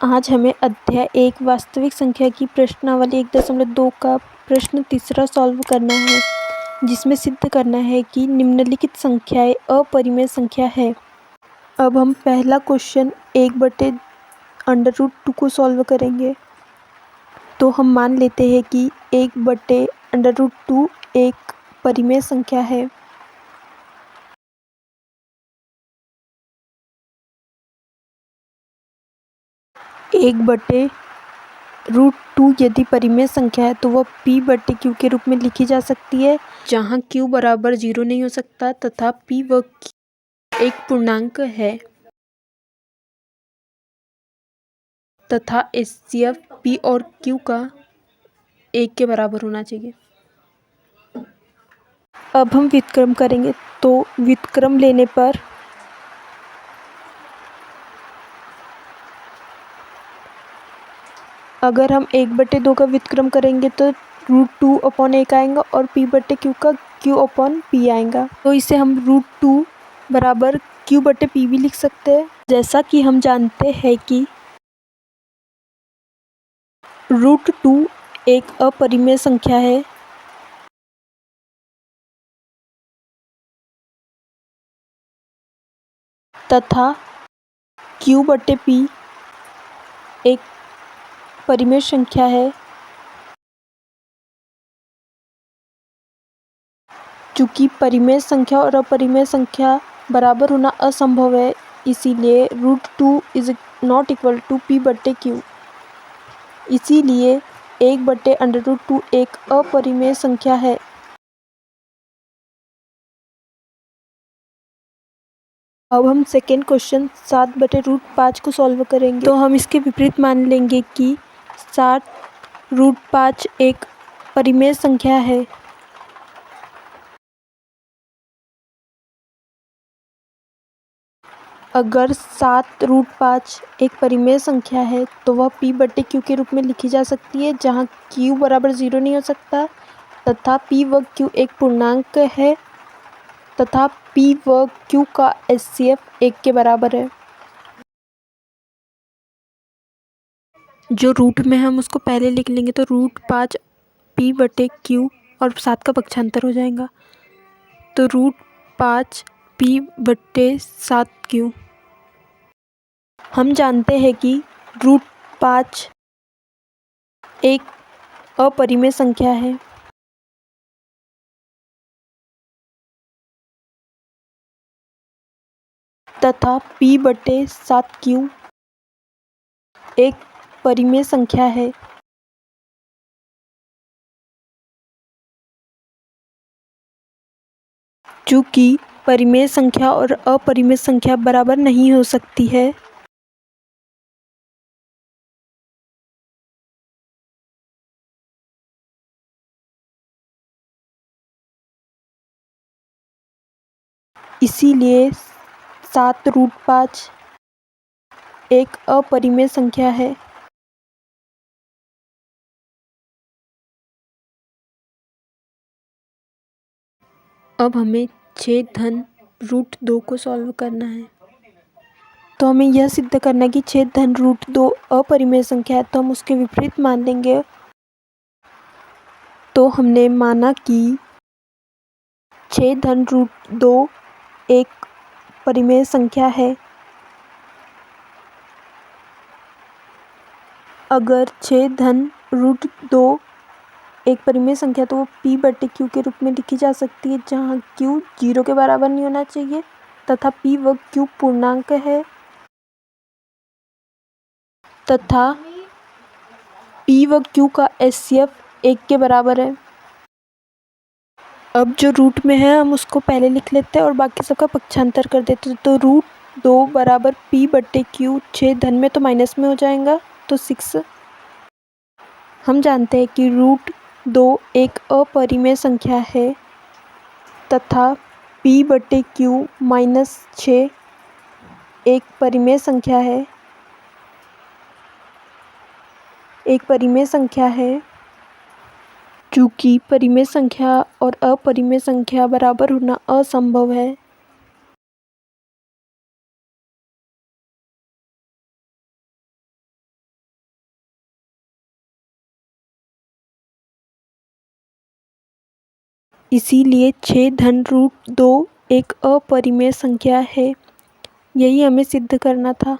आज हमें अध्याय 1 वास्तविक संख्या की प्रश्नावली 1.2 का प्रश्न तीसरा सॉल्व करना है, जिसमें सिद्ध करना है कि निम्नलिखित संख्याएं अपरिमेय संख्या है। अब हम पहला क्वेश्चन 1/√2 को सॉल्व करेंगे। तो हम मान लेते हैं कि 1/√2 एक परिमेय संख्या है। एक बटे √2 यदि परिमेय संख्या है तो वह p/q के रूप में लिखी जा सकती है, जहाँ q बराबर 0 नहीं हो सकता तथा p व q एक पूर्णांक है तथा HCF p और q का 1 के बराबर होना चाहिए। अब हम व्युत्क्रम करेंगे। तो व्युत्क्रम लेने पर अगर हम 1/2 का व्युत्क्रम करेंगे तो √2/1 आएगा और p/q का q/p आएगा। तो इसे हम √2 बराबर q/p भी लिख सकते हैं। जैसा कि हम जानते हैं कि √2 एक अपरिमेय संख्या है तथा q/p एक परिमेय संख्या है। चूँकि परिमेय संख्या और अपरिमेय संख्या बराबर होना असंभव है, इसीलिए √2 is not equal to p/q। इसीलिए 1/√2 एक अपरिमेय संख्या है। अब हम सेकेंड क्वेश्चन 7/√5 को सॉल्व करेंगे। तो हम इसके विपरीत मान लेंगे कि 7√5 एक परिमेय संख्या है। अगर 7√5 एक परिमेय संख्या है तो वह p/q के रूप में लिखी जा सकती है, जहाँ q बराबर 0 नहीं हो सकता तथा p व q एक पूर्णांक है तथा p व q का HCF 1 के बराबर है। जो रूट में हम उसको पहले लिख लेंगे तो √5 p/q और 7 का पक्षांतर हो जाएगा, तो √5 p/7q। हम जानते हैं कि √5 एक अपरिमेय संख्या है तथा p/7q एक परिमेय संख्या है। चूँकि परिमेय संख्या और अपरिमेय संख्या बराबर नहीं हो सकती है, इसीलिए 7√5 एक अपरिमेय संख्या है। अब हमें 6√2 को सॉल्व करना है। तो हमें यह सिद्ध करना है कि 6√2 अपरिमेय संख्या है, तो हम उसके विपरीत मान लेंगे। तो हमने माना कि 6√2 एक परिमेय संख्या है। अगर 6√2 एक परिमेय संख्या तो वो p/q के रूप में लिखी जा सकती है, जहाँ q 0 के बराबर नहीं होना चाहिए तथा p व q पूर्णांक है तथा p व q का HCF 1 के बराबर है। अब जो रूट में है हम उसको पहले लिख लेते हैं और बाकी सबका पक्षांतर कर देते हैं। तो √2 बराबर p/q, 6 धन में तो माइनस में हो जाएगा, तो 6। हम जानते हैं कि √2 एक अपरिमेय संख्या है तथा p/q -6 एक परिमेय संख्या है। चूँकि परिमेय संख्या और अपरिमेय संख्या बराबर होना असंभव है, इसीलिए 6 धन रूट 2 एक अपरिमेय संख्या है। यही हमें सिद्ध करना था।